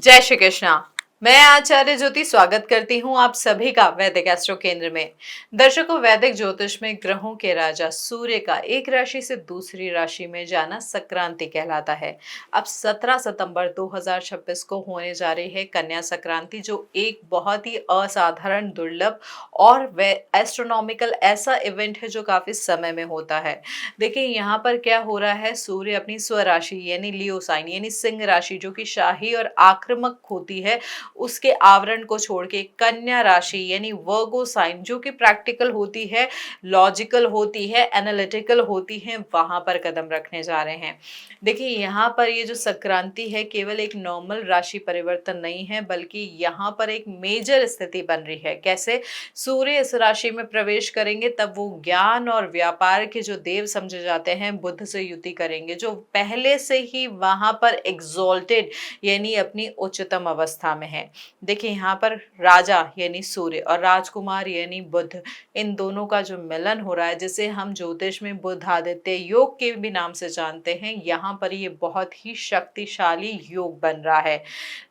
जय श्री कृष्णा। मैं आचार्य ज्योति स्वागत करती हूँ आप सभी का वैदिक एस्ट्रो केंद्र में। दर्शकों, वैदिक ज्योतिष में ग्रहों के राजा सूर्य का एक राशि से दूसरी राशि में जाना संक्रांति कहलाता है। अब 17 सितंबर 2026 को होने जा रही है कन्या संक्रांति, जो एक बहुत ही असाधारण, दुर्लभ और एस्ट्रोनॉमिकल ऐसा इवेंट है जो काफी समय में होता है। देखिए यहाँ पर क्या हो रहा है, सूर्य अपनी स्वराशि यानी लियो साइन यानी सिंह राशि, जो कि शाही और आक्रामक होती है, उसके आवरण को छोड़ के कन्या राशि यानी वर्गो साइन, जो कि प्रैक्टिकल होती है, लॉजिकल होती है, एनालिटिकल होती है, वहां पर कदम रखने जा रहे हैं। देखिए यहाँ पर ये जो संक्रांति है, केवल एक नॉर्मल राशि परिवर्तन नहीं है, बल्कि यहाँ पर एक मेजर स्थिति बन रही है। कैसे? सूर्य इस राशि में प्रवेश करेंगे तब वो ज्ञान और व्यापार के जो देव समझे जाते हैं, बुध से युति करेंगे, जो पहले से ही वहां पर एग्जॉल्टेड यानी अपनी उच्चतम अवस्था में है। देखिए यहाँ पर राजा यानी सूर्य और राजकुमार यानी बुध, इन दोनों का जो मिलन हो रहा है, जिसे हम ज्योतिष में बुध आदित्य योग के भी नाम से जानते हैं, यहाँ पर ये बहुत ही शक्तिशाली योग बन रहा है।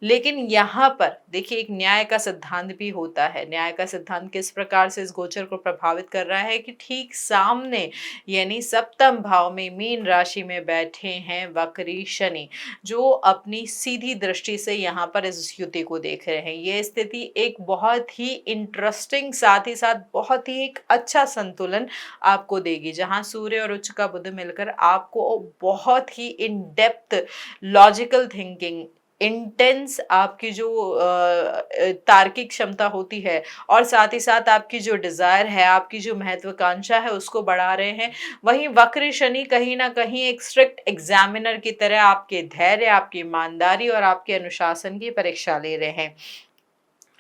लेकिन यहाँ पर देखिए एक न्याय का सिद्धांत भी होता है। न्याय का सिद्धांत किस प्रकार से इस गोचर को प्रभावित कर रहा है कि ठीक सामने यानी सप्तम भाव में मीन राशि में बैठे हैं वक्री शनि, जो अपनी सीधी दृष्टि से यहाँ पर इस युति को देख रहे हैं। ये स्थिति एक बहुत ही इंटरेस्टिंग, साथ ही साथ बहुत ही एक अच्छा संतुलन आपको देगी, जहां सूर्य और उच्च का बुध मिलकर आपको बहुत ही in depth logical thinking, intense आपकी जो तार्किक क्षमता होती है, और साथ ही साथ आपकी जो डिजायर है, आपकी जो महत्वाकांक्षा है, उसको बढ़ा रहे हैं। वहीं वक्र शनि कहीं ना कहीं एक स्ट्रिक्ट एग्जामिनर की तरह आपके धैर्य, आपकी ईमानदारी और आपके अनुशासन की परीक्षा ले रहे हैं।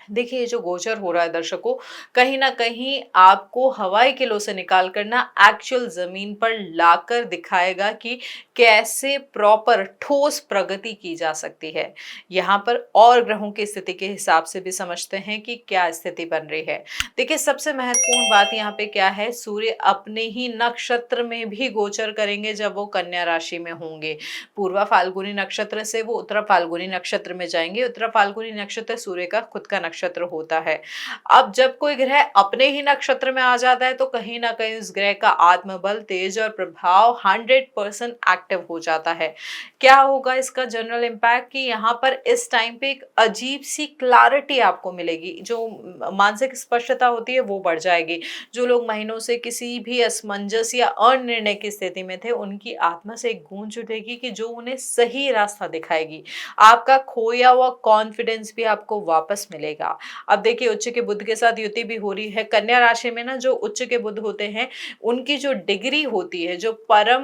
देखिए ये जो गोचर हो रहा है दर्शकों, कहीं ना कहीं आपको हवाई किलो से निकाल कर ना एक्चुअल जमीन पर लाकर दिखाएगा कि कैसे प्रॉपर ठोस प्रगति की जा सकती है। यहाँ पर और ग्रहों की स्थिति के हिसाब से भी समझते हैं कि क्या स्थिति बन रही है। देखिए सबसे महत्वपूर्ण बात यहाँ पे क्या है, सूर्य अपने ही नक्षत्र में भी गोचर करेंगे जब वो कन्या राशि में होंगे। पूर्वा फाल्गुनी नक्षत्र से वो उत्तरा फाल्गुनी नक्षत्र में जाएंगे। उत्तरा फाल्गुनी नक्षत्र सूर्य का खुद का नक्षत्र होता है। अब जब कोई ग्रह अपने ही नक्षत्र में आ जाता है, तो कहीं ना कहीं उस ग्रह का आत्मबल, तेज और प्रभाव 100% एक्टिव हो जाता है। क्या होगा इसका जनरल इम्पैक्ट, कि यहाँ पर इस टाइम पे एक अजीब सी क्लैरिटी आपको मिलेगी, जो मानसिक स्पष्टता होती है वो बढ़ जाएगी। जो लोग महीनों से किसी भी असमंजस या अनिर्णय की स्थिति में थे, उनकी आत्मा से एक गूंज उठेगी कि जो उन्हें सही रास्ता दिखाएगी। आपका खोया हुआ कॉन्फिडेंस भी आपको वापस मिलेगा। अब देखिए उच्च के बुध के साथ युति भी हो रही है। कन्या राशि में ना जो उच्च के बुध होते हैं, उनकी जो डिग्री होती है, जो परम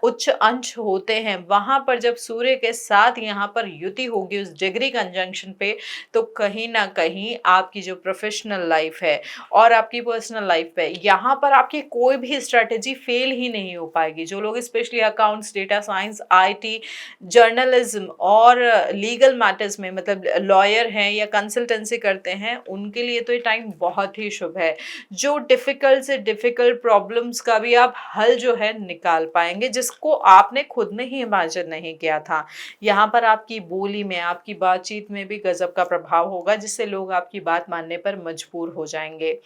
उच्च अंश होते हैं, वहां पर जब सूर्य के साथ यहाँ पर युति होगी उस डिग्री कंजंक्शन पे, तो कहीं ना कहीं आपकी जो प्रोफेशनल लाइफ है और आपकी पर्सनल लाइफ है, यहाँ पर आपकी कोई भी स्ट्रेटेजी फेल ही नहीं हो पाएगी। जो लोग specially accounts, data science, IT, journalism और लीगल मैटर्स में, मतलब लॉयर हैं या कंसल्टेंसी करते हैं, उनके लिए तो ये टाइम बहुत ही शुभ है। जो डिफिकल्ट से डिफिकल्ट प्रॉब्लम्स का भी आप हल जो है निकाल पाएंगे, जिसको आपने खुद ने ही इमेजिन नहीं किया था। यहाँ पर आपकी बोली में, आपकी बातचीत में भी गजब का प्रभाव होगा, जिससे लोग आपकी बात मानने पर मजबूर हो जाएंगे।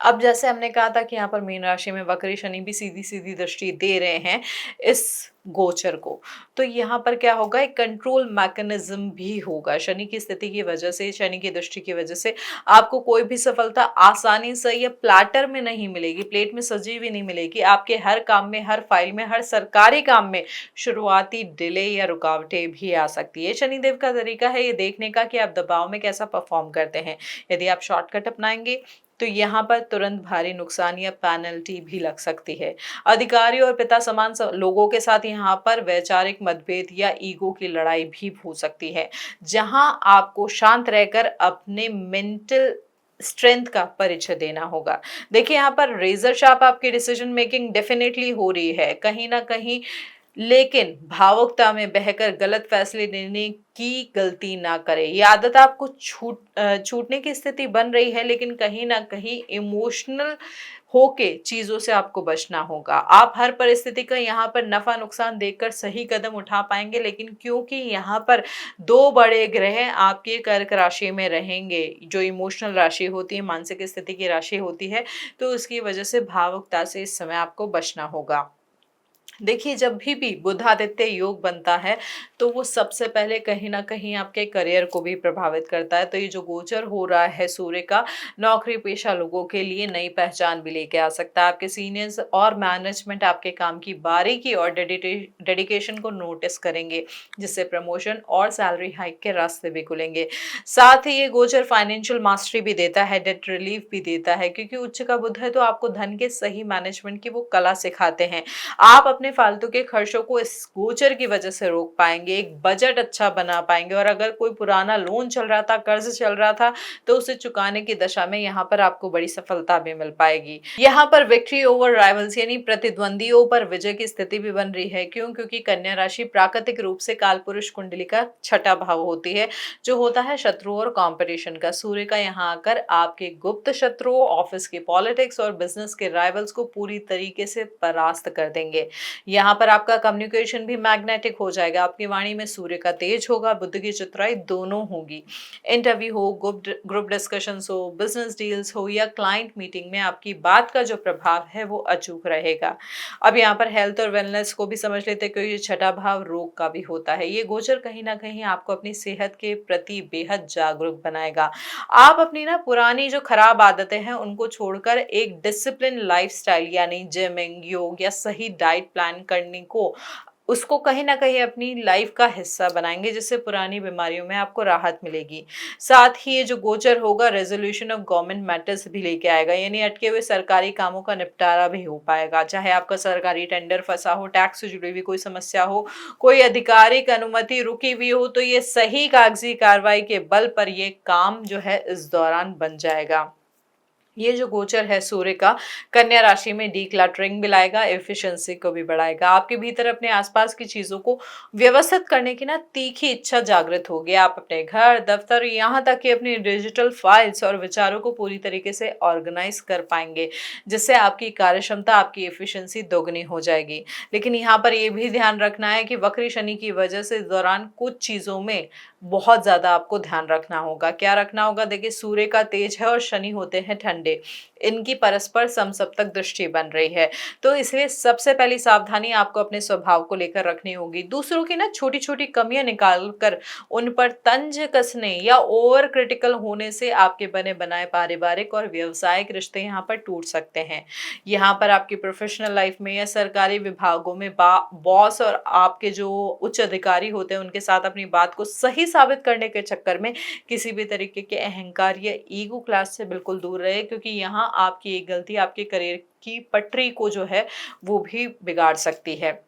अब जैसे हमने कहा था कि यहाँ पर मीन राशि में वक्री शनि भी सीधी सीधी दृष्टि दे रहे हैं इस गोचर को, तो यहाँ पर क्या होगा, एक कंट्रोल मैकेनिज्म भी होगा। शनि की स्थिति की वजह से, शनि की दृष्टि की वजह से आपको कोई भी सफलता आसानी से या प्लेटर में नहीं मिलेगी, प्लेट में सजी हुई नहीं मिलेगी। आपके हर काम में, हर फाइल में, हर सरकारी काम में शुरुआती डिले या रुकावटें भी आ सकती है। शनिदेव का तरीका है ये देखने का कि आप दबाव में कैसा परफॉर्म करते हैं। यदि आप शॉर्टकट अपनाएंगे तो यहाँ पर तुरंत भारी नुकसान या पेनल्टी भी लग सकती है। अधिकारी और पिता समान लोगों के साथ यहाँ पर वैचारिक मतभेद या ईगो की लड़ाई भी हो सकती है, जहां आपको शांत रहकर अपने मेंटल स्ट्रेंथ का परिचय देना होगा। देखिए यहाँ पर रेजर शार्प आपकी डिसीजन मेकिंग डेफिनेटली हो रही है कहीं ना कहीं, लेकिन भावुकता में बहकर गलत फैसले लेने की गलती ना करें। ये आदत आपको छूटने की स्थिति बन रही है, लेकिन कहीं ना कहीं इमोशनल होके चीज़ों से आपको बचना होगा। आप हर परिस्थिति का यहाँ पर नफ़ा-नुकसान देखकर सही कदम उठा पाएँगे, लेकिन क्योंकि यहाँ पर 2 बड़े ग्रह आपके कर्क राशि में रहेंगे, जो इमोशनल राशि होती है, मानसिक स्थिति की राशि होती है, तो उसकी वजह से भावुकता से इस समय आपको बचना होगा। देखिए, जब भी बुध आदित्य योग बनता है, तो वो सबसे पहले कहीं न कहीं आपके करियर को भी प्रभावित करता है। तो ये जो गोचर हो रहा है सूर्य का, नौकरी-पेशा लोगों के लिए नई पहचान भी लेके आ सकता है। आपके सीनियर्स और मैनेजमेंट आपके काम की बारीकी और डेडिकेशन को नोटिस करेंगे, जिससे प्रमोशन और सैलरी हाइक के रास्ते भी खुलेंगे। साथ ही ये गोचर फाइनेंशियल मास्टरी भी देता है, डेट रिलीफ भी देता है, क्योंकि उच्च का बुध है तो आपको धन के सही मैनेजमेंट की वो कला सिखाते हैं। आप अपने फालतू के खर्चों को इस गोचर की वजह से रोक पाएँगे, एक बजट अच्छा बना पाएँगे और अगर कोई पुराना लोन चल रहा था, कर्ज़ चल रहा था, तो उसे चुकाने की दशा में यहाँ पर आपको बड़ी सफलता भी मिल पाएगी। यहाँ पर विक्ट्री ओवर राइवल्स यानी प्रतिद्वंदियों पर विजय की स्थिति भी बन रही है। क्यों? क्योंकि कन्या राशि प्राकृतिक रूप से कालपुरुष कुंडली का छठा भाव होती है, जो होता है शत्रु और कॉम्पिटिशन का। सूर्य का यहाँ आकर आपके गुप्त शत्रुओं, ऑफिस के पॉलिटिक्स और बिज़नेस के राइवल्स को पूरी तरीके से परास्त कर देंगे। यहाँ पर आपका कम्युनिकेशन भी मैग्नेटिक हो जाएगा, आपकी वाणी में सूर्य का तेज होगा, बुध की चतुराई दोनों होगी। इंटरव्यू हो, ग्रुप डिस्कशंस हो, बिजनेस डील्स हो या क्लाइंट मीटिंग में आपकी बात का जो प्रभाव है वो अचूक रहेगा। अब यहाँ पर हेल्थ और वेलनेस को भी समझ लेते हैं, क्योंकि छठा भाव रोग का भी होता है। ये गोचर कहीं ना कहीं आपको अपनी सेहत के प्रति बेहद जागरूक बनाएगा। आप अपनी ना पुरानी जो खराब आदतें हैं उनको छोड़कर एक डिसिप्लिन लाइफस्टाइल यानी जिमिंग, योग या सही डाइट प्लान करने को उसको कहीं न कहीं अपनी लाइफ का हिस्सा बनाएँगे, जिससे पुरानी बीमारियों में आपको राहत मिलेगी। साथ ही ये जो गोचर होगा रेज़ोल्यूशन ऑफ गवर्नमेंट मैटर्स भी लेके आएगा, यानी अटके हुए सरकारी कामों का निपटारा भी हो पाएगा। चाहे आपका सरकारी टेंडर फँसा हो, टैक्स से जुड़ी हुई कोई समस्या हो, कोई आधिकारिक अनुमति रुकी हुई हो, तो ये सही कागज़ी कार्रवाई के बल पर ये काम जो है इस दौरान बन जाएगा। ये जो गोचर है सूर्य का कन्या राशि में डिक्लटरिंग भी लाएगा, एफिशिएंसी को भी बढ़ाएगा। आपके भीतर अपने आसपास की चीजों को व्यवस्थित करने की ना तीखी इच्छा जागृत होगी। आप अपने घर, दफ्तर, यहाँ तक कि अपनी डिजिटल फाइल्स और विचारों को पूरी तरीके से ऑर्गेनाइज कर पाएंगे, जिससे आपकी कार्यक्षमता, आपकी एफिशिएंसी दोगुनी हो जाएगी। लेकिन यहाँ पर ये भी ध्यान रखना है कि वक्री शनि की वजह से इस दौरान कुछ चीजों में बहुत ज्यादा आपको ध्यान रखना होगा। क्या रखना होगा? देखिए, सूर्य का तेज है और शनि होते हैं ठंडे, इनकी परस्पर समसप्तक दृष्टि बन रही है, तो इसलिए सबसे पहली सावधानी आपको अपने स्वभाव को लेकर रखनी होगी। दूसरों की ना छोटी छोटी कमियां निकाल कर उन पर तंज कसने या ओवर क्रिटिकल होने से आपके बने बनाए पारिवारिक और व्यवसायिक रिश्ते यहाँ पर टूट सकते हैं। यहाँ पर आपकी प्रोफेशनल लाइफ में या सरकारी विभागों में बॉस और आपके जो उच्च अधिकारी होते हैं उनके साथ अपनी बात को सही साबित करने के चक्कर में किसी भी तरीके के अहंकार या ईगो क्लास से बिल्कुल दूर रहे, क्योंकि यहाँ आपकी एक गलती आपके करियर की पटरी को जो है वो भी बिगाड़ सकती है।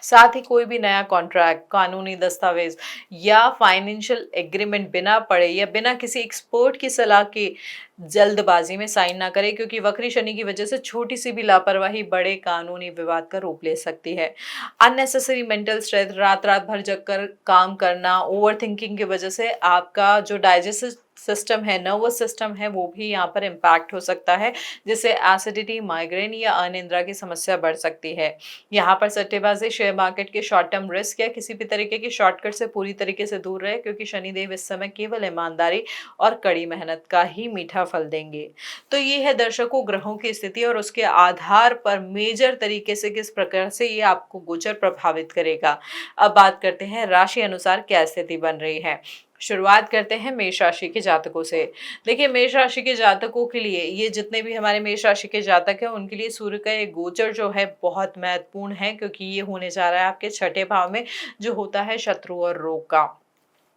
साथ ही कोई भी नया कॉन्ट्रैक्ट, कानूनी दस्तावेज या फाइनेंशियल एग्रीमेंट बिना पढ़े या बिना किसी एक्सपर्ट की सलाह के जल्दबाजी में साइन ना करें, क्योंकि वक्री शनि की वजह से छोटी सी भी लापरवाही बड़े कानूनी विवाद का रूप ले सकती है। अननेसेसरी मेंटल स्ट्रेस, रात रात भर जग कर काम करना, ओवर थिंकिंग की वजह से आपका जो डाइजेस्टिव सिस्टम है, नर्वस सिस्टम है, वो भी यहाँ पर इम्पैक्ट हो सकता है, जिससे एसिडिटी, माइग्रेन या अनिद्रा की समस्या बढ़ सकती है। यहाँ पर सट्टेबाजी, शेयर मार्केट के शॉर्ट टर्म रिस्क या किसी भी तरीके की शॉर्टकट से पूरी तरीके से दूर रहे, क्योंकि शनिदेव इस समय केवल ईमानदारी और कड़ी मेहनत का ही मीठा फल देंगे। तो ये है दर्शकों ग्रहों की स्थिति और उसके आधार पर मेजर तरीके से किस प्रकार से ये आपको गोचर प्रभावित करेगा। अब बात करते हैं राशि अनुसार क्या स्थिति बन रही है। शुरुआत करते हैं मेष राशि के जातकों से। देखिए, मेष राशि के जातकों के लिए, ये जितने भी हमारे मेष राशि के जातक हैं उनके लिए सूर्य का ये गोचर जो है बहुत महत्वपूर्ण है, क्योंकि ये होने जा रहा है आपके छठे भाव में, जो होता है शत्रु और रोग का।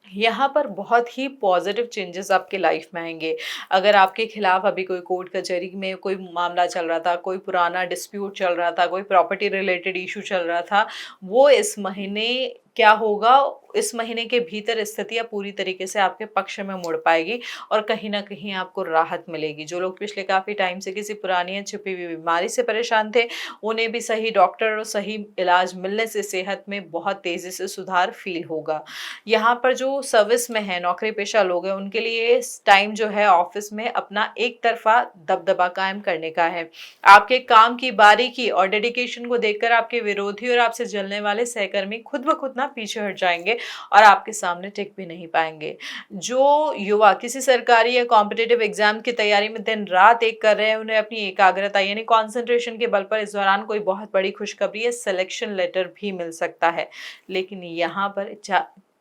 यहाँ पर बहुत ही पॉजिटिव चेंजेस आपके लाइफ में आएंगे। अगर आपके खिलाफ अभी कोई कोर्ट कचहरी में कोई मामला चल रहा था, कोई पुराना डिस्प्यूट चल रहा था, कोई प्रॉपर्टी रिलेटेड इशू चल रहा था, वो इस महीने क्या होगा, इस महीने के भीतर स्थितियाँ पूरी तरीके से आपके पक्ष में मुड़ पाएगी और कहीं न कहीं आपको राहत मिलेगी। जो लोग पिछले काफ़ी टाइम से किसी पुरानी या छुपी हुई बीमारी से परेशान थे, उन्हें भी सही डॉक्टर और सही इलाज मिलने से सेहत में बहुत तेज़ी से सुधार फ़ील होगा। यहाँ पर जो सर्विस में है, नौकरी पेशा लोग हैं, उनके लिए इस टाइम जो है ऑफ़िस में अपना एक तरफ़ा दबदबा कायम करने का है। आपके काम की बारीकी और डेडिकेशन को देखकर आपके विरोधी और आपसे जलने वाले सहकर्मी खुद ब खुद ना पीछे हट जाएँगे और आपके सामने टिक भी नहीं पाएँगे। जो युवा किसी सरकारी या कॉम्पिटिटिव एग्ज़ाम की तैयारी में दिन-रात एक कर रहे हैं, उन्हें अपनी एकाग्रता यानी कंसंट्रेशन के बल पर इस दौरान कोई बहुत बड़ी खुशखबरी या सिलेक्शन लेटर भी मिल सकता है। लेकिन यहाँ पर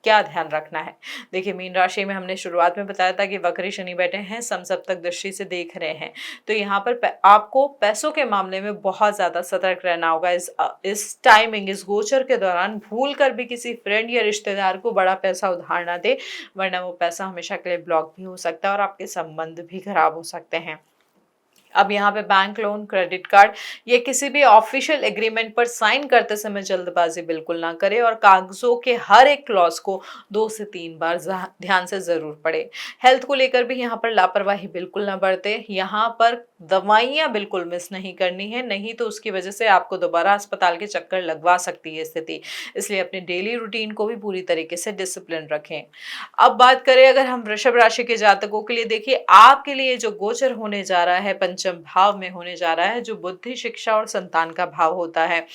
क्या ध्यान रखना है? देखिए, मीन राशि में हमने शुरुआत में बताया था कि वक्री शनि बैठे हैं, समसप्तक दृष्टि से देख रहे हैं। तो यहाँ पर आपको पैसों के मामले में बहुत ज़्यादा सतर्क रहना होगा। इस टाइमिंग, इस गोचर के दौरान भूल कर भी किसी फ्रेंड या रिश्तेदार को बड़ा पैसा उधार ना दें, वरना वो पैसा हमेशा के लिए ब्लॉक भी हो सकता है और आपके संबंध भी खराब हो सकते हैं। अब यहाँ पे बैंक लोन, क्रेडिट कार्ड या किसी भी ऑफिशियल एग्रीमेंट पर साइन करते समय जल्दबाजी बिल्कुल ना करें और कागजों के हर एक क्लॉज को 2 से 3 बार ध्यान से ज़रूर पढ़ें। हेल्थ को लेकर भी यहाँ पर लापरवाही बिल्कुल ना बरतें। यहाँ पर दवाइयाँ बिल्कुल मिस नहीं करनी है, नहीं तो उसकी वजह से आपको दोबारा अस्पताल के चक्कर लगवा सकती है स्थिति। इसलिए अपने डेली रूटीन को भी पूरी तरीके से डिसिप्लिन रखें। अब बात करें अगर हम वृषभ राशि के जातकों के लिए, देखिए आपके लिए जो गोचर होने जा रहा है, पंचम भाव में होने जा रहा है, जो बुद्धि, शिक्षा और संतान का भाव होता है,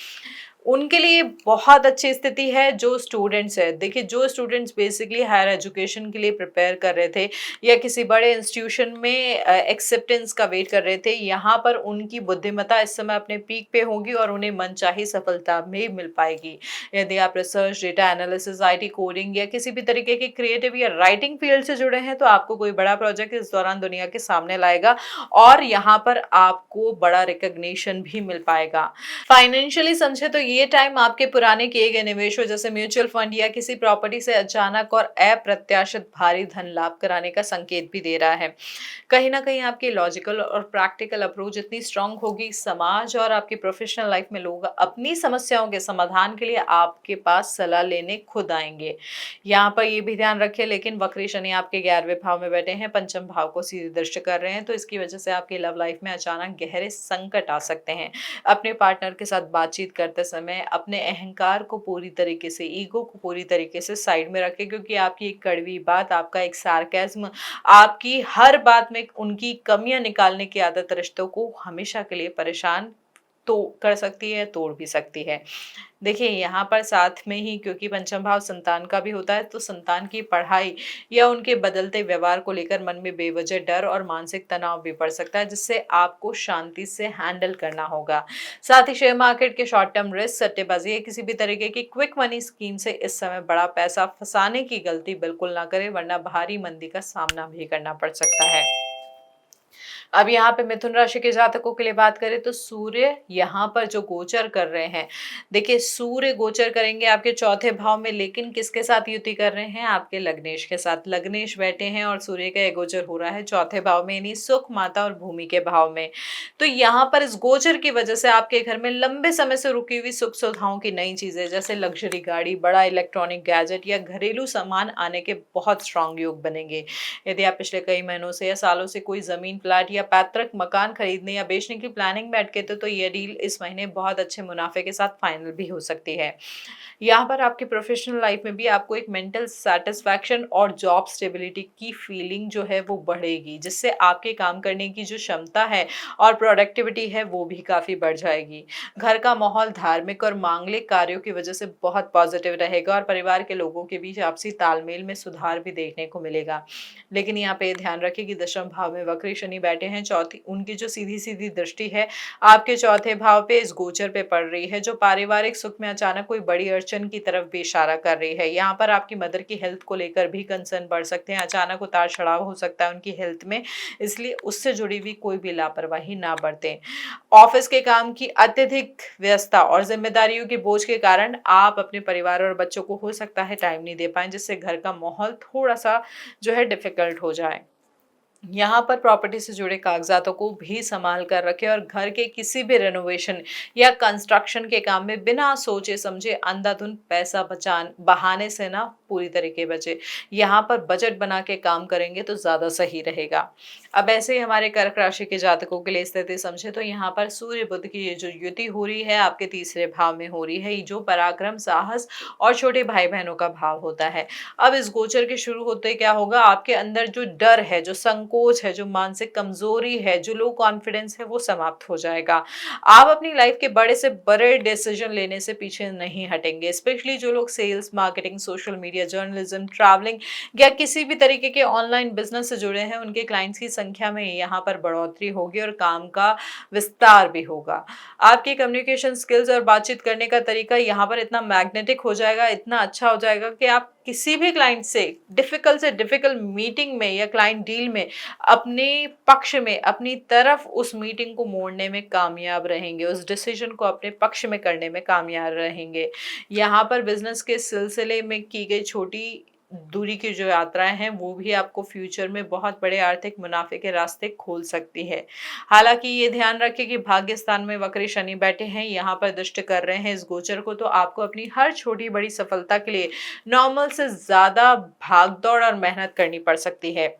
उनके लिए बहुत अच्छी स्थिति है। जो स्टूडेंट्स है, देखिए जो स्टूडेंट्स बेसिकली हायर एजुकेशन के लिए प्रिपेयर कर रहे थे या किसी बड़े इंस्टीट्यूशन में एक्सेप्टेंस का वेट कर रहे थे, यहाँ पर उनकी बुद्धिमत्ता इस समय अपने पीक पे होगी और उन्हें मनचाही सफलता भी मिल पाएगी। यदि आप research, data analysis, IT coding या किसी भी तरीके के क्रिएटिव या राइटिंग फील्ड से जुड़े हैं, तो आपको कोई बड़ा प्रोजेक्ट इस दौरान दुनिया के सामने लाएगा और यहाँ पर आपको बड़ा रिकग्निशन भी मिल पाएगा। फाइनेंशियली समझे तो ये टाइम आपके पुराने किए गए निवेशों जैसे म्यूचुअल फंड या किसी प्रॉपर्टी से अचानक और अप्रत्याशित भारी धन लाभ कराने का संकेत भी दे रहा है। कहीं ना कहीं आपकी लॉजिकल और प्रैक्टिकल अप्रोच इतनी स्ट्रांग होगी, समाज और आपकी प्रोफेशनल लाइफ में लोग अपनी समस्याओं के समाधान के लिए आपके पास सलाह लेने खुद आएंगे। यहाँ पर ये भी ध्यान रखें, लेकिन वक्री शनि आपके 11वें भाव में बैठे हैं, पंचम भाव को सीधी दृष्टि कर रहे हैं, तो इसकी वजह से आपकी लव लाइफ में अचानक गहरे संकट आ सकते हैं। अपने पार्टनर के साथ बातचीत करते समय अपने अहंकार को पूरी तरीके से, ईगो को पूरी तरीके से साइड में रखें, क्योंकि आपकी एक कड़वी बात, आपका एक सार्केज्म, आपकी हर बात में उनकी कमियां निकालने की आदत रिश्तों को हमेशा के लिए परेशान तो कर सकती है, तोड़ भी सकती है। देखिए यहाँ पर साथ में ही, क्योंकि पंचम भाव संतान का भी होता है, तो संतान की पढ़ाई या उनके बदलते व्यवहार को लेकर मन में बेवजह डर और मानसिक तनाव भी पड़ सकता है, जिससे आपको शांति से हैंडल करना होगा। साथ ही शेयर मार्केट के शॉर्ट टर्म रिस्क, सट्टेबाजी या किसी भी तरीके की क्विक मनी स्कीम से इस समय बड़ा पैसा फंसाने की गलती बिल्कुल ना करें, वरना भारी मंदी का सामना भी करना पड़ सकता है। अब यहाँ पे मिथुन राशि के जातकों के लिए बात करें तो सूर्य यहाँ पर जो गोचर कर रहे हैं, देखिए सूर्य गोचर करेंगे आपके 4थे भाव में, लेकिन किसके साथ युति कर रहे हैं? आपके लग्नेश के साथ। लग्नेश बैठे हैं और सूर्य का ये गोचर हो रहा है 4थे भाव में, यानी सुख, माता और भूमि के भाव में। तो यहाँ पर इस गोचर की वजह से आपके घर में लंबे समय से रुकी हुई सुख सुविधाओं की नई चीजें जैसे लग्जरी गाड़ी, बड़ा इलेक्ट्रॉनिक गैजेट या घरेलू सामान आने के बहुत स्ट्रांग योग बनेंगे। यदि आप पिछले कई महीनों से या सालों से कोई जमीन, प्लाट या पैतृक मकान खरीदने या बेचने की प्लानिंग में अटके थे, तो ये डील इस महीने बहुत अच्छे मुनाफे के साथ फाइनल भी हो सकती है। यहाँ पर आपकी प्रोफेशनल लाइफ में भी आपको एक मेंटल सेटिस्फैक्शन और जॉब स्टेबिलिटी की फीलिंग जो है वो बढ़ेगी, जिससे आपके काम करने की जो क्षमता है और प्रोडक्टिविटी है वो भी काफी बढ़ जाएगी। घर का माहौल धार्मिक और मांगलिक कार्यों की वजह से बहुत पॉजिटिव रहेगा और परिवार के लोगों के बीच आपसी तालमेल में सुधार भी देखने को मिलेगा। लेकिन यहाँ पे ध्यान रखें कि दशम भाव में वक्री शनि बैठे हैं, चौथी उनकी जो सीधी सीधी दृष्टि है आपके 4थे भाव पे इस गोचर पे पड़ रही है, जो पारिवारिक सुख में अचानक कोई बड़ी अड़चन की तरफ भी इशारा कर रही है। यहाँ पर आपकी मदर की हेल्थ को लेकर भी कंसर्न बढ़ सकते हैं, अचानक उतार चढ़ाव हो सकता है उनकी हेल्थ में, इसलिए उससे जुड़ी हुई कोई भी लापरवाही ना बरतें। ऑफिस के काम की अत्यधिक व्यस्तता और जिम्मेदारियों के बोझ के कारण आप अपने परिवार और बच्चों को हो सकता है टाइम नहीं दे पाए, जिससे घर का माहौल थोड़ा सा जो है डिफिकल्ट हो जाए। यहाँ पर प्रॉपर्टी से जुड़े कागजातों को भी संभाल कर रखें और घर के किसी भी रेनोवेशन या कंस्ट्रक्शन के काम में बिना सोचे समझे अंधाधुंध पैसा बचान बहाने से ना पूरी तरीके बचे। यहाँ पर बजट बना के काम करेंगे तो ज्यादा सही रहेगा। अब ऐसे ही हमारे कर्क राशि के जातकों के लिए स्थिति समझे तो यहाँ पर सूर्य बुध की ये जो युति हो रही है आपके तीसरे भाव में हो रही है, ये जो पराक्रम, साहस और छोटे भाई बहनों का भाव होता है। अब इस गोचर के शुरू होते क्या होगा, आपके अंदर जो डर है, जो संकोच है, जो मानसिक कमजोरी है, जो लो कॉन्फिडेंस है, वो समाप्त हो जाएगा। आप अपनी लाइफ के बड़े से बड़े डिसीजन लेने से पीछे नहीं हटेंगे। स्पेशली जो लोग sales, marketing, social media, journalism, travelling या किसी भी तरीके के ऑनलाइन बिजनेस से जुड़े हैं, उनके क्लाइंट्स की संख्या में यहाँ पर बढ़ोतरी होगी और काम का विस्तार भी होगा। आपकी कम्युनिकेशन स्किल्स और बातचीत करने का तरीका यहाँ पर इतना मैग्नेटिक हो जाएगा, इतना अच्छा हो जाएगा कि आप किसी भी क्लाइंट से डिफिकल्ट मीटिंग में या क्लाइंट डील में अपने पक्ष में, अपनी तरफ उस मीटिंग को मोड़ने में कामयाब रहेंगे, उस डिसीजन को अपने पक्ष में करने में कामयाब रहेंगे। यहाँ पर बिजनेस के सिलसिले में की गई छोटी दूरी की जो यात्राएं हैं वो भी आपको फ्यूचर में बहुत बड़े आर्थिक मुनाफे के रास्ते खोल सकती है। हालांकि ये ध्यान रखें कि भाग्य स्थान में वक्री शनि बैठे हैं, यहाँ पर दृष्टि कर रहे हैं इस गोचर को, तो आपको अपनी हर छोटी बड़ी सफलता के लिए नॉर्मल से ज्यादा भागदौड़ और मेहनत करनी पड़ सकती है।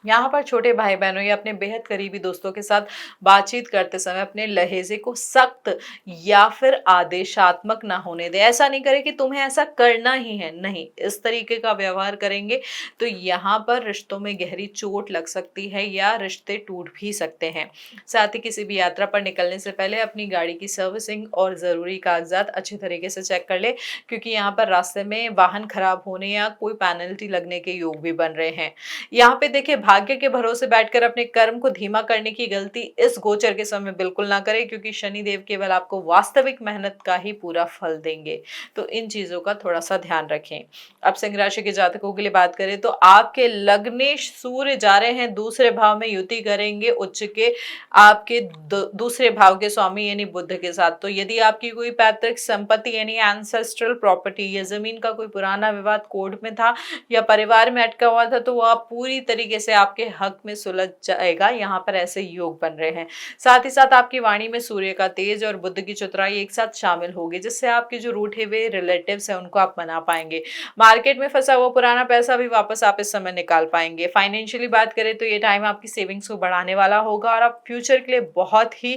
यहाँ पर छोटे भाई बहनों या अपने बेहद करीबी दोस्तों के साथ बातचीत करते समय अपने लहजे को सख्त या फिर आदेशात्मक ना होने दें। ऐसा नहीं करें कि तुम्हें ऐसा करना ही है, नहीं, इस तरीके का व्यवहार करेंगे तो यहाँ पर रिश्तों में गहरी चोट लग सकती है या रिश्ते टूट भी सकते हैं। साथ ही किसी भी यात्रा पर निकलने से पहले अपनी गाड़ी की सर्विसिंग और जरूरी कागजात अच्छे तरीके से चेक कर ले, क्योंकि यहाँ पर रास्ते में वाहन खराब होने या कोई पेनल्टी लगने के योग भी बन रहे हैं। यहाँ पे देखिए, भाग्य के भरोसे बैठकर अपने कर्म को धीमा करने की गलती इस गोचर के समय बिल्कुल ना करें, क्योंकि शनि देव केवल आपको वास्तविक मेहनत का ही पूरा फल देंगे। तो इन चीजों का थोड़ा सा ध्यान रखें। अब सिंह राशि के जातकों के लिए बात करें तो आपके लग्नेश सूर्य जा रहे हैं दूसरे भाव में, युति करेंगे उच्च के आपके दूसरे भाव के स्वामी यानी बुध के साथ। तो यदि आपकी कोई पैतृक संपत्ति यानी एंसेस्ट्रल प्रॉपर्टी या जमीन का कोई पुराना विवाद कोर्ट में था या परिवार में अटका हुआ था, तो वो आप पूरी तरीके से आपके हक में सुलझ जाएगा। यहाँ पर ऐसे योग बन रहे हैं। साथ ही साथ आपकी वाणी में सूर्य का तेज और बुध की चतुराई एक साथ शामिल होगी, जिससे आपके जो रूठे हुए रिलेटिव्स हैं उनको आप मना पाएंगे। मार्केट में फंसा हुआ पुराना पैसा भी वापस आप इस समय निकाल पाएंगे। फाइनेंशियली बात करें तो ये टाइम आपकी सेविंग्स को बढ़ाने वाला होगा और आप फ्यूचर के लिए बहुत ही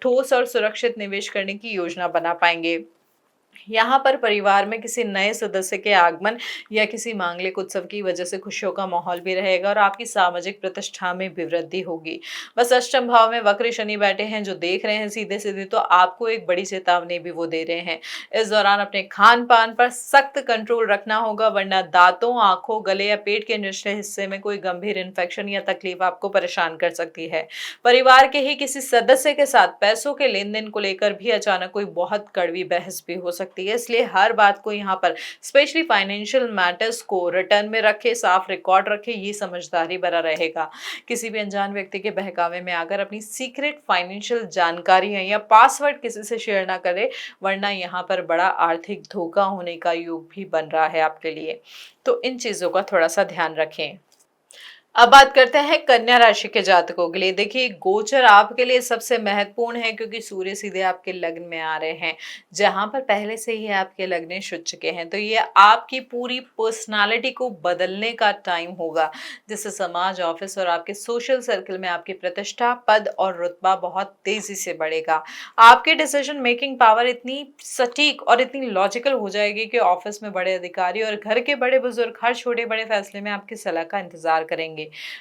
ठोस और सुरक्षित निवेश करने की योजना बना पाएंगे। यहाँ पर परिवार में किसी नए सदस्य के आगमन या किसी मांगलिक उत्सव की वजह से खुशियों का माहौल भी रहेगा और आपकी सामाजिक प्रतिष्ठा में भी वृद्धि होगी। बस अष्टम भाव में वक्र शनि बैठे हैं, जो देख रहे हैं सीधे सीधे, तो आपको एक बड़ी चेतावनी भी वो दे रहे हैं। इस दौरान अपने खान पान पर सख्त कंट्रोल रखना होगा, वरना दांतों, आंखों, गले या पेट के निचले हिस्से में कोई गंभीर इन्फेक्शन या तकलीफ आपको परेशान कर सकती है। परिवार के ही किसी सदस्य के साथ पैसों के लेन देन को लेकर भी अचानक कोई बहुत कड़वी बहस भी हो सकती है। इसलिए हर बात को यहाँ पर, स्पेशली फाइनेंशियल मैटर्स को रिटर्न में रखे, साफ रिकॉर्ड रखे, ये समझदारी भरा रहेगा। किसी भी अनजान व्यक्ति के बहकावे में आकर अपनी सीक्रेट फाइनेंशियल जानकारी है या पासवर्ड किसी से शेयर ना करे, वरना यहाँ पर बड़ा आर्थिक धोखा होने का योग भी बन रहा है आपके लिए। तो इन चीजों का थोड़ा सा ध्यान रखें। अब बात करते हैं कन्या राशि के जातकों के लिए। देखिए, गोचर आपके लिए सबसे महत्वपूर्ण है, क्योंकि सूर्य सीधे आपके लग्न में आ रहे हैं, जहां पर पहले से ही आपके लग्न छुट चुके हैं। तो ये आपकी पूरी पर्सनालिटी को बदलने का टाइम होगा, जिससे समाज, ऑफिस और आपके सोशल सर्कल में आपकी प्रतिष्ठा, पद और रुतबा बहुत तेजी से बढ़ेगा। आपके डिसीजन मेकिंग पावर इतनी सटीक और इतनी लॉजिकल हो जाएगी कि ऑफिस में बड़े अधिकारी और घर के बड़े बुजुर्ग हर छोटे बड़े फैसले में आपकी सलाह का इंतजार करेंगे।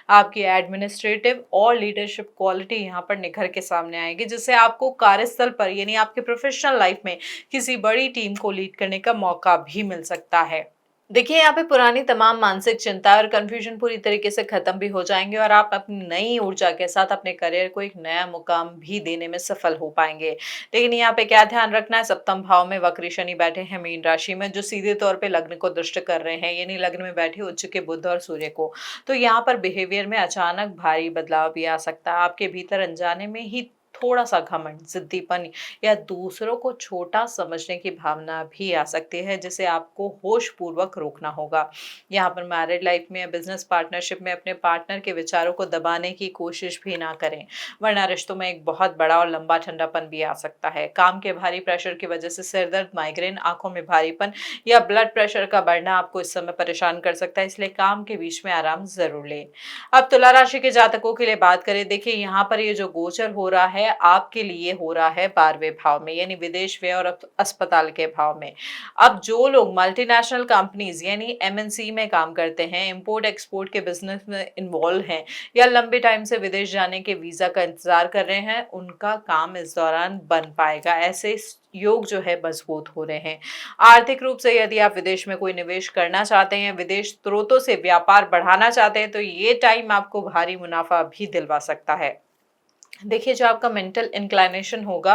आपकी एडमिनिस्ट्रेटिव और लीडरशिप क्वालिटी यहाँ पर निखर के सामने आएगी, जिससे आपको कार्यस्थल पर यानी आपके प्रोफेशनल लाइफ में किसी बड़ी टीम को लीड करने का मौका भी मिल सकता है। देखिए, यहाँ पे पुरानी तमाम मानसिक चिंता और कंफ्यूजन पूरी तरीके से खत्म भी हो जाएंगे और आप अपनी नई ऊर्जा के साथ अपने करियर को एक नया मुकाम भी देने में सफल हो पाएंगे। लेकिन यहाँ पे क्या ध्यान रखना है, सप्तम भाव में वक्री शनि बैठे हैं मीन राशि में, जो सीधे तौर पे लग्न को दृष्ट कर रहे हैं, यानी लग्न में बैठे उच्च के बुध और सूर्य को। तो यहाँ पर बिहेवियर में अचानक भारी बदलाव भी आ सकता है। आपके भीतर अनजाने में ही थोड़ा सा घमंड, जिद्दीपन या दूसरों को छोटा समझने की भावना भी आ सकती है, जिसे आपको होश पूर्वक रोकना होगा। यहाँ पर मैरिड लाइफ में या बिजनेस पार्टनरशिप में अपने पार्टनर के विचारों को दबाने की कोशिश भी ना करें, वरना रिश्तों में एक बहुत बड़ा और लंबा ठंडापन भी आ सकता है। काम के भारी प्रेशर की वजह से सिर दर्द, माइग्रेन, आंखों में भारीपन या ब्लड प्रेशर का बढ़ना आपको इस समय परेशान कर सकता है, इसलिए काम के बीच में आराम जरूर लें। अब तुला राशि के जातकों के लिए बात करें, देखिए यहाँ पर ये जो गोचर हो रहा है आपके लिए हो रहा है 12वें भाव में, यानी विदेश व्यय और अस्पताल के भाव में। अब जो लोग मल्टीनेशनल कंपनीज यानी एमएनसी में काम करते हैं, इंपोर्ट एक्सपोर्ट के बिजनेस में इन्वॉल्व हैं या लंबे टाइम से विदेश जाने के वीजा का इंतजार कर रहे हैं, उनका काम इस दौरान बन पाएगा। ऐसे योग जो है मजबूत हो रहे हैं। आर्थिक रूप से यदि आप विदेश में कोई निवेश करना चाहते हैं, विदेश स्रोतों से व्यापार बढ़ाना चाहते हैं, तो ये टाइम आपको भारी मुनाफा भी दिलवा सकता है। देखिए, जो आपका मेंटल इंक्लाइनेशन होगा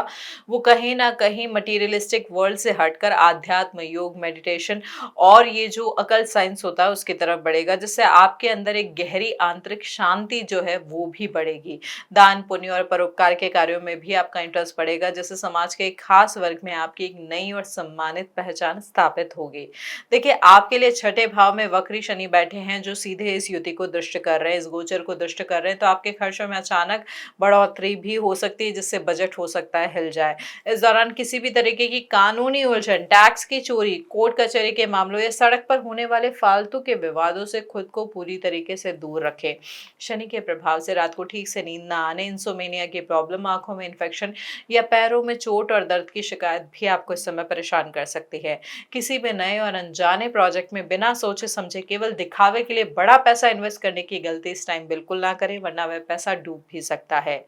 वो कहीं ना कहीं मटेरियलिस्टिक वर्ल्ड से हटकर आध्यात्म, योग, मेडिटेशन और ये जो अकल्ट साइंस होता है उसकी तरफ बढ़ेगा, जिससे आपके अंदर एक गहरी आंतरिक शांति जो है वो भी बढ़ेगी। दान, पुण्य और परोपकार के कार्यों में भी आपका इंटरेस्ट बढ़ेगा, जिससे समाज के एक खास वर्ग में आपकी एक नई और सम्मानित पहचान स्थापित होगी। देखिए, आपके लिए छठे भाव में वक्री शनि बैठे हैं, जो सीधे इस युति को दृष्ट कर रहे हैं, इस गोचर को दृष्ट कर रहे हैं, तो आपके खर्चों में अचानक बढ़ोतरी भी हो सकती है, जिससे बजट हो सकता है हिल जाए। इस दौरान किसी भी तरीके की कानूनी उलझन, टैक्स की चोरी, कोर्ट कचहरी के मामलों या सड़क पर होने वाले फालतू के विवादों से खुद को पूरी तरीके से दूर रखें। शनि के प्रभाव से रात को ठीक से नींद ना आने, इंसोमेनिया की प्रॉब्लम, आंखों में इन्फेक्शन या पैरों में चोट और दर्द की शिकायत भी आपको इस समय परेशान कर सकती है। किसी भी नए और अनजाने प्रोजेक्ट में बिना सोचे समझे केवल दिखावे के लिए बड़ा पैसा इन्वेस्ट करने की गलती इस टाइम बिल्कुल ना करें, वरना वह पैसा डूब भी सकता है।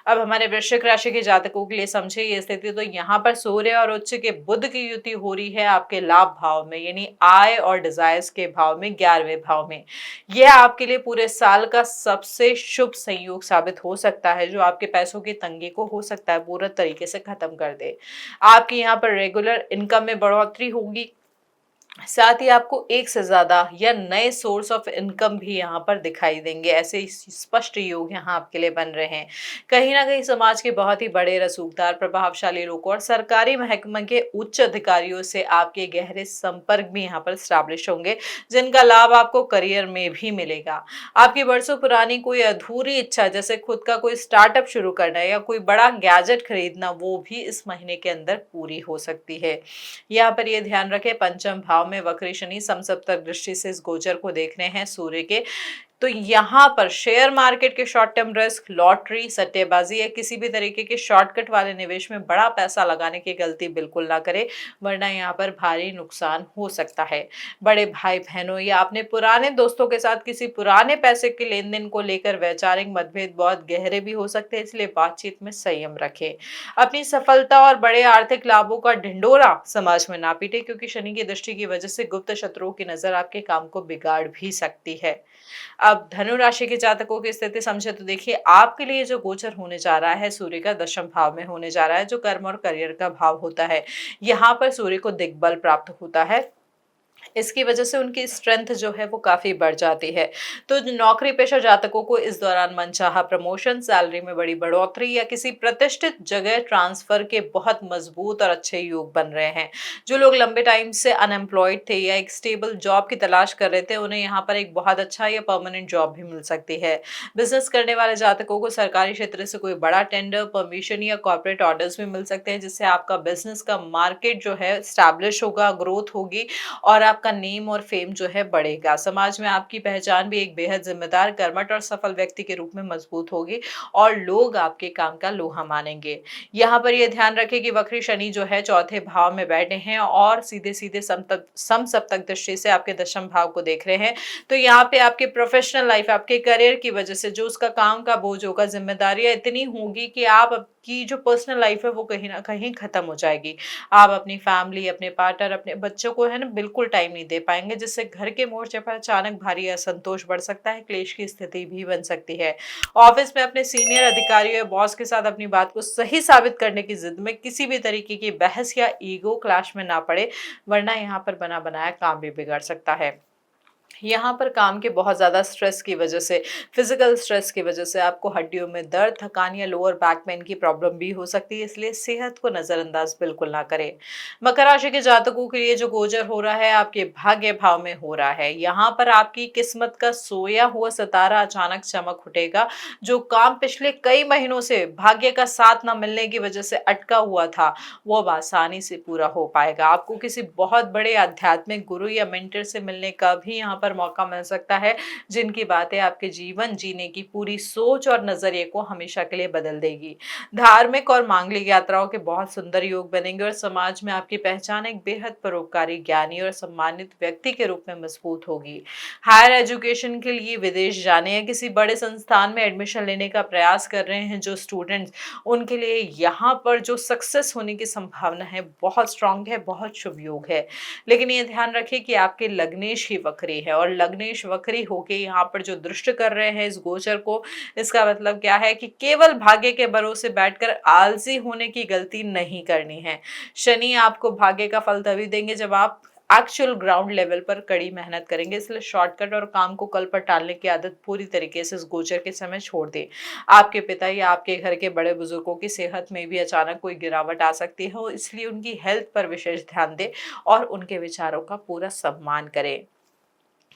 अब हमारे वृश्चिक राशि के जातकों के लिए समझे ये स्थिति, तो यहाँ पर सूर्य और उच्च के बुध की युति हो रही है आपके लाभ भाव में, यानी आय और डिजायर्स के भाव में, 11वें भाव में। यह आपके लिए पूरे साल का सबसे शुभ संयोग साबित हो सकता है, जो आपके पैसों की तंगी को हो सकता है पूरा तरीके से खत्म कर दे। आपकी यहाँ पर रेगुलर इनकम में बढ़ोतरी होगी, साथ ही आपको एक से ज्यादा या नए सोर्स ऑफ इनकम भी यहाँ पर दिखाई देंगे। ऐसे स्पष्ट योग यहाँ आपके लिए बन रहे हैं। कहीं ना कहीं समाज के बहुत ही बड़े, रसूखदार, प्रभावशाली लोगों और सरकारी महकमे के उच्च अधिकारियों से आपके गहरे संपर्क भी यहाँ पर स्टैब्लिश होंगे, जिनका लाभ आपको करियर में भी मिलेगा। आपकी बरसों पुरानी कोई अधूरी इच्छा, जैसे खुद का कोई स्टार्टअप शुरू करना या कोई बड़ा गैजेट खरीदना, वो भी इस महीने के अंदर पूरी हो सकती है। यहाँ पर ये ध्यान रखें, पंचम भाव में वक्री शनि समसप्तक दृष्टि से इस गोचर को देख रहे हैं सूर्य के, तो यहाँ पर शेयर मार्केट के शॉर्ट टर्म रिस्क, लॉटरी, सट्टेबाजी या किसी भी तरीके के शॉर्टकट वाले निवेश में बड़ा पैसा लगाने की गलती बिल्कुल ना करें, वरना यहाँ पर भारी नुकसान हो सकता है। बड़े भाई बहनों या अपने पुराने दोस्तों के साथ किसी पुराने पैसे के लेन देन को लेकर वैचारिक मतभेद बहुत गहरे भी हो सकते हैं, इसलिए बातचीत में संयम रखें। अपनी सफलता और बड़े आर्थिक लाभों का ढिंडोरा समाज में ना पीटे, क्योंकि शनि की दृष्टि की वजह से गुप्त शत्रुओं की नजर आपके काम को बिगाड़ भी सकती है। अब धनु राशि के जातकों की स्थिति समझे, तो देखिए, आपके लिए जो गोचर होने जा रहा है सूर्य का दशम भाव में होने जा रहा है, जो कर्म और करियर का भाव होता है। यहाँ पर सूर्य को दिग्बल प्राप्त होता है, इसकी वजह से उनकी स्ट्रेंथ जो है वो काफी बढ़ जाती है। तो जो नौकरी पेशा जातकों को इस दौरान मनचाहा प्रमोशन, सैलरी में बड़ी बढ़ोतरी या किसी प्रतिष्ठित जगह ट्रांसफर के बहुत मजबूत और अच्छे योग बन रहे हैं। जो लोग लंबे टाइम से अनएम्प्लॉयड थे या एक स्टेबल जॉब की तलाश कर रहे थे, उन्हें यहाँ पर एक बहुत अच्छा या परमानेंट जॉब भी मिल सकती है। बिजनेस करने वाले जातकों को सरकारी क्षेत्र से कोई बड़ा टेंडर, परमिशन या कॉर्पोरेट ऑर्डर्स भी मिल सकते हैं, जिससे आपका बिजनेस का मार्केट जो है स्टैब्लिश होगा, ग्रोथ होगी और आपका नेम और फेम जो है बढ़ेगा। समाज में आपकी पहचान भी एक बेहद जिम्मेदार, कर्मठ और सफल व्यक्ति के रूप में मजबूत होगी और लोग आपके काम का लोहा मानेंगे। यहाँ पर यह ध्यान रखें कि वक्री शनि जो है चौथे भाव में बैठे हैं और सीधे सीधे समसप्तक दृष्टि से आपके दशम भाव को देख रहे हैं। तो यहाँ पे आपके प्रोफेशनल लाइफ, आपके करियर की वजह से जो उसका काम का बोझ होगा, जिम्मेदारियां इतनी होगी कि आपकी जो पर्सनल लाइफ है वो कहीं ना कहीं खत्म हो जाएगी। आप अपनी फैमिली, अपने पार्टनर, अपने बच्चों को है ना बिल्कुल टाइम नहीं दे पाएंगे, जिससे घर के मोर्चे पर अचानक भारी असंतोष बढ़ सकता है, क्लेश की स्थिति भी बन सकती है। ऑफिस में अपने सीनियर अधिकारियों या बॉस के साथ अपनी बात को सही साबित करने की जिद में किसी भी तरीके की बहस या ईगो क्लैश में ना पड़े, वरना यहाँ पर बना बनाया काम भी बिगड़ सकता है। यहाँ पर काम के बहुत ज़्यादा स्ट्रेस की वजह से, फिज़िकल स्ट्रेस की वजह से आपको हड्डियों में दर्द, थकान या लोअर बैक पेन की प्रॉब्लम भी हो सकती है, इसलिए सेहत को नज़रअंदाज बिल्कुल ना करें। मकर राशि के जातकों के लिए जो गोचर हो रहा है, आपके भाग्य भाव में हो रहा है। यहाँ पर आपकी किस्मत का सोया हुआ सितारा अचानक चमक उठेगा। जो काम पिछले कई महीनों से भाग्य का साथ ना मिलने की वजह से अटका हुआ था, वो अब आसानी से पूरा हो पाएगा। आपको किसी बहुत बड़े आध्यात्मिक गुरु या मेंटर से मिलने का भी यहाँ पर मौका मिल सकता है, जिनकी बातें आपके जीवन जीने की पूरी सोच और नज़रिए को हमेशा के लिए बदल देगी। धार्मिक और मांगलिक यात्राओं के बहुत सुंदर योग बनेंगे और समाज में आपकी पहचान एक बेहद परोपकारी, ज्ञानी और सम्मानित व्यक्ति के रूप में मजबूत होगी। हायर एजुकेशन के लिए विदेश जाने या किसी बड़े संस्थान में एडमिशन लेने का प्रयास कर रहे हैं जो स्टूडेंट्स, उनके लिए यहाँ पर जो सक्सेस होने की संभावना है बहुत स्ट्रांग है, बहुत शुभ योग है। लेकिन ये ध्यान रखिए कि आपके लग्नेश ही वक्री है और लग्नेश वक्री होके यहाँ पर जो दृष्ट कर रहे हैं इस गोचर को, इसका मतलब क्या है कि केवल भाग्य के भरोसे बैठकर आलसी होने की गलती नहीं करनी है। शनि आपको भाग्य का फल तभी देंगे जब आप एक्चुअल ग्राउंड लेवल पर कड़ी मेहनत करेंगे, इसलिए शॉर्टकट और काम को कल पर टालने की आदत पूरी तरीके से इस गोचर के समय छोड़ दें। आपके पिता या आपके घर के बड़े बुजुर्गों की सेहत में भी अचानक कोई गिरावट आ सकती है, इसलिए उनकी हेल्थ पर विशेष ध्यान दें और उनके विचारों का पूरा सम्मान करें।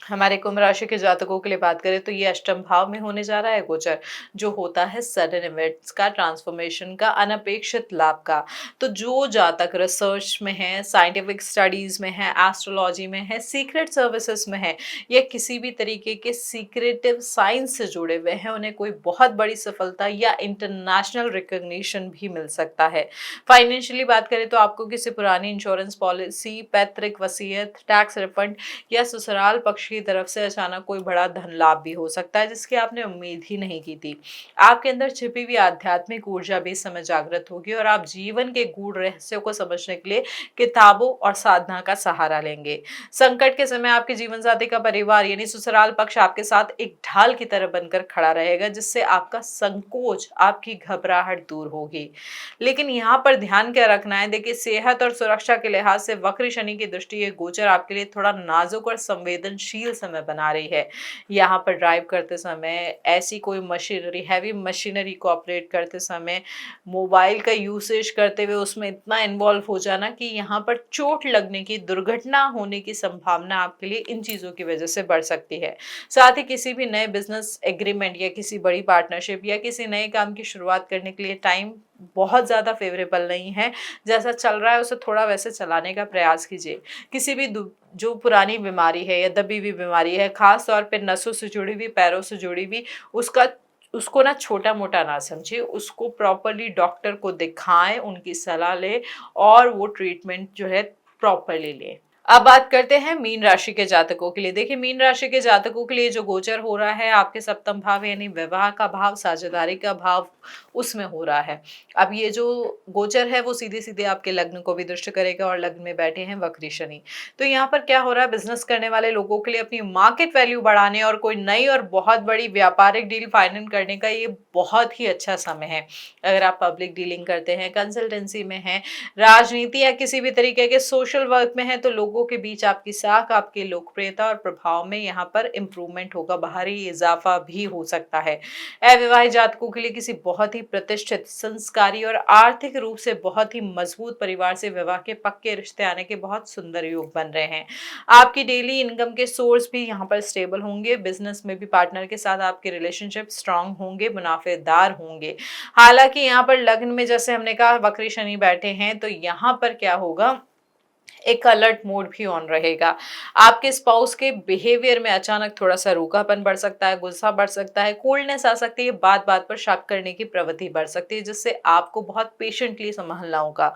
हमारे कुंभ राशि के जातकों के लिए बात करें तो ये अष्टम भाव में होने जा रहा है गोचर, जो होता है सडन इवेंट्स का, ट्रांसफॉर्मेशन का, अनपेक्षित लाभ का। तो जो जातक रिसर्च में है, साइंटिफिक स्टडीज में है, एस्ट्रोलॉजी में है, सीक्रेट सर्विसेज में है या किसी भी तरीके के सीक्रेटिव साइंस से जुड़े हुए हैं, उन्हें कोई बहुत बड़ी सफलता या इंटरनेशनल रिकॉग्निशन भी मिल सकता है। फाइनेंशियली बात करें तो आपको किसी पुरानी इंश्योरेंस पॉलिसी, पैतृक वसीयत, टैक्स रिफंड या ससुराल पक्ष की तरफ से अचानक कोई बड़ा धन लाभ भी हो सकता है जिसकी आपने उम्मीद ही नहीं की थी। आपके अंदर छिपी हुई आध्यात्मिक ऊर्जा भी इस समय जागृत होगी और आप जीवन के गूढ़ रहस्यों को समझने के लिए किताबों और साधना का सहारा लेंगे। संकट के समय आपके जीवन साथी का परिवार यानी ससुराल पक्ष आपके साथ एक ढाल की तरह बनकर खड़ा रहेगा, जिससे आपका संकोच, आपकी घबराहट दूर होगी। लेकिन यहाँ पर ध्यान क्या रखना है, देखिए सेहत और सुरक्षा के लिहाज से वक्र शनि की दृष्टि ये गोचर आपके लिए थोड़ा नाजुक और संवेदनशील समय बना रही है। यहाँ पर ड्राइव करते समय ऐसी कोई मशीनरी, हैवी मशीनरी को ऑपरेट करते समय, मोबाइल का यूसेज करते हुए उसमें इतना इन्वॉल्व हो जाना कि यहाँ पर चोट लगने की, दुर्घटना होने की संभावना आपके लिए इन चीज़ों की वजह से बढ़ सकती है। साथ ही किसी भी नए बिजनेस एग्रीमेंट या किसी बड़ी पार्टनरशिप या किसी नए काम की शुरुआत करने के लिए टाइम बहुत ज़्यादा फेवरेबल नहीं है। जैसा चल रहा है उसे थोड़ा वैसे चलाने का प्रयास कीजिए। किसी भी जो पुरानी बीमारी है या दबी हुई बीमारी है, खास तौर पे नसों से जुड़ी हुई, पैरों से जुड़ी हुई, उसका उसको ना छोटा-मोटा ना समझिए, उसको प्रॉपर्ली डॉक्टर को दिखाएँ, उनकी सलाह लें और वो ट्रीटमेंट जो है प्रॉपर्ली लें। अब बात करते हैं मीन राशि के जातकों के लिए। देखिए मीन राशि के जातकों के लिए जो गोचर हो रहा है आपके सप्तम भाव यानी विवाह का भाव, साझेदारी का भाव, उसमें हो रहा है। अब ये जो गोचर है वो सीधे-सीधे आपके लग्न को भी दृष्ट करेगा और लग्न में बैठे हैं वक्री शनि। तो यहाँ पर क्या हो रहा है, बिज़नेस करने वाले लोगों के लिए अपनी मार्केट वैल्यू बढ़ाने और कोई नई और बहुत बड़ी व्यापारिक डील फाइनल करने का ये बहुत ही अच्छा समय है। अगर आप पब्लिक डीलिंग करते हैं, कंसल्टेंसी में हैं, राजनीति या किसी भी तरीके के सोशल वर्क में है तो लोगों के बीच आपकी साख, आपकी लोकप्रियता और प्रभाव में यहाँ पर इम्प्रूवमेंट होगा, बाहरी इजाफा भी हो सकता है। अविवाहित जातकों के लिए किसी बहुत ही प्रतिष्ठित, संस्कारी और आर्थिक रूप से बहुत ही मजबूत परिवार से विवाह के पक्के रिश्ते आने के बहुत सुंदर योग बन रहे हैं। आपकी डेली इनकम के सोर्स भी यहाँ पर स्टेबल होंगे। बिजनेस में भी पार्टनर के साथ आपके रिलेशनशिप स्ट्रांग होंगे, मुनाफेदार होंगे। हालांकि यहाँ पर लग्न में जैसे हमने कहा वक्री शनि बैठे हैं तो यहाँ पर क्या होगा, एक अलर्ट मोड भी ऑन रहेगा। आपके स्पाउस के बिहेवियर में अचानक थोड़ा-सा रूखापन बढ़ सकता है, गुस्सा बढ़ सकता है, कोल्डनेस आ सकती है, बात-बात पर शक करने की प्रवृत्ति बढ़ सकती है, जिससे आपको बहुत पेशेंटली संभलना होगा।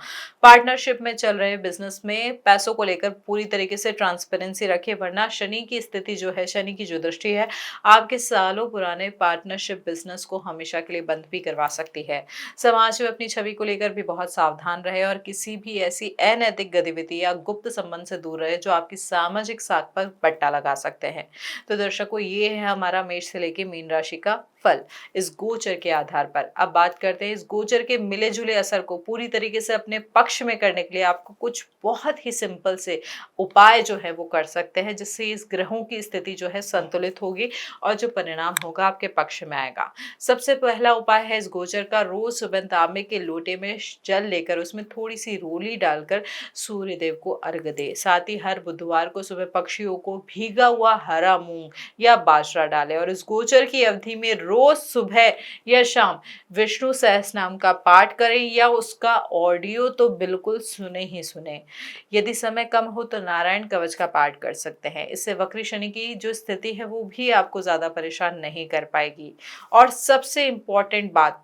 पार्टनरशिप में चल रहे बिज़नेस में पैसों को लेकर पूरी तरीके से ट्रांसपेरेंसी रखें, वरना शनि की स्थिति जो है, शनि की जो दृष्टि है, आपके सालों पुराने पार्टनरशिप बिज़नेस को हमेशा के लिए बंद भी करवा सकती है। समाज में अपनी छवि को लेकर भी बहुत सावधान रहें और किसी भी ऐसी अनैतिक गतिविधि या गुप्त संबंध से दूर रहे जो आपकी सामाजिक साख पर पट्टा लगा सकते हैं। तो दर्शकों, ये है हमारा मेष से लेके मीन राशि का फल इस गोचर के आधार पर। अब बात करते हैं इस गोचर के मिले जुले असर को पूरी तरीके से अपने पक्ष में करने के लिए आपको कुछ बहुत ही सिंपल से उपाय जो है वो कर सकते हैं, जिससे इस ग्रहों की स्थिति जो है संतुलित होगी और जो परिणाम होगा आपके पक्ष में आएगा। सबसे पहला उपाय है इस गोचर का, रोज सुबह तांबे के लोटे में जल लेकर उसमें थोड़ी सी रोली डालकर सूर्य देव को अर्घ दे। साथ ही हर बुधवार को सुबह पक्षियों को भीगा हुआ हरा मूंग या बाजरा डाले और इस गोचर की अवधि में रोज सुबह या शाम विष्णु सहस्रनाम का पाठ करें या उसका ऑडियो तो बिल्कुल सुने ही सुने। यदि समय कम हो तो नारायण कवच का पाठ कर सकते हैं। इससे वक्री शनि की जो स्थिति है वो भी आपको ज्यादा परेशान नहीं कर पाएगी। और सबसे इम्पोर्टेंट बात,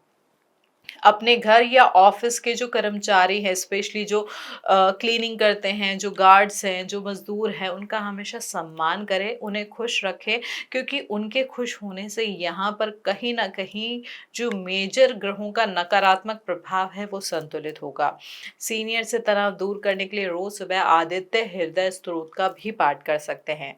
अपने घर या ऑफिस के जो कर्मचारी हैं, स्पेशली जो क्लीनिंग करते हैं, जो गार्ड्स हैं, जो मजदूर हैं, उनका हमेशा सम्मान करें, उन्हें खुश रखें, क्योंकि उनके खुश होने से यहाँ पर कहीं ना कहीं जो मेजर ग्रहों का नकारात्मक प्रभाव है वो संतुलित होगा। सीनियर से तनाव दूर करने के लिए रोज सुबह आदित्य हृदय स्तोत्र का भी पाठ कर सकते हैं।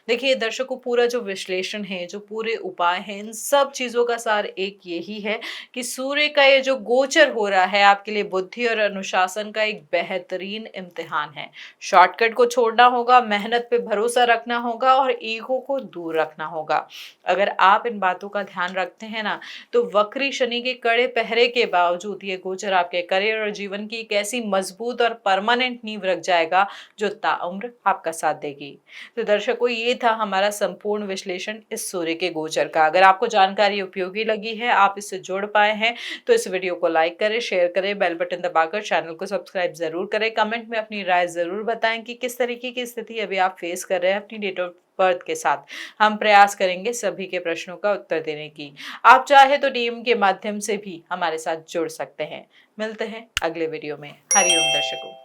देखिए दर्शकों, पूरा जो विश्लेषण है, जो पूरे उपाय हैं, इन सब चीजों का सार एक यही है कि सूर्य का ये जो गोचर हो रहा है आपके लिए बुद्धि और अनुशासन का एक बेहतरीन इम्तिहान है। शॉर्टकट को छोड़ना होगा, मेहनत पे भरोसा रखना होगा और ईगो को दूर रखना होगा। अगर आप इन बातों का ध्यान रखते हैं ना, तो वक्री शनि के कड़े पहरे के बावजूद ये गोचर आपके करियर और जीवन की एक ऐसी मजबूत और परमानेंट नींव रख जाएगा जो ताउम्र आपका साथ देगी। तो दर्शकों, ये था हमारा संपूर्ण विश्लेषण इस सूर्य के गोचर का। अगर आपको जानकारी उपयोगी लगी है, आप इससे जुड़ पाए हैं, तो इस वीडियो को लाइक करें, शेयर करें, बेल बटन दबाकर चैनल को सब्सक्राइब जरूर करें। कमेंट में अपनी राय जरूर बताएं कि किस तरीके की स्थिति अभी आप फेस कर रहे हैं अपनी डेट ऑफ बर्थ के साथ। हम प्रयास करेंगे सभी के प्रश्नों का उत्तर देने की। आप चाहे तो डीएम के माध्यम से भी हमारे साथ जुड़ सकते हैं। मिलते हैं अगले वीडियो में। हरिओम दर्शकों।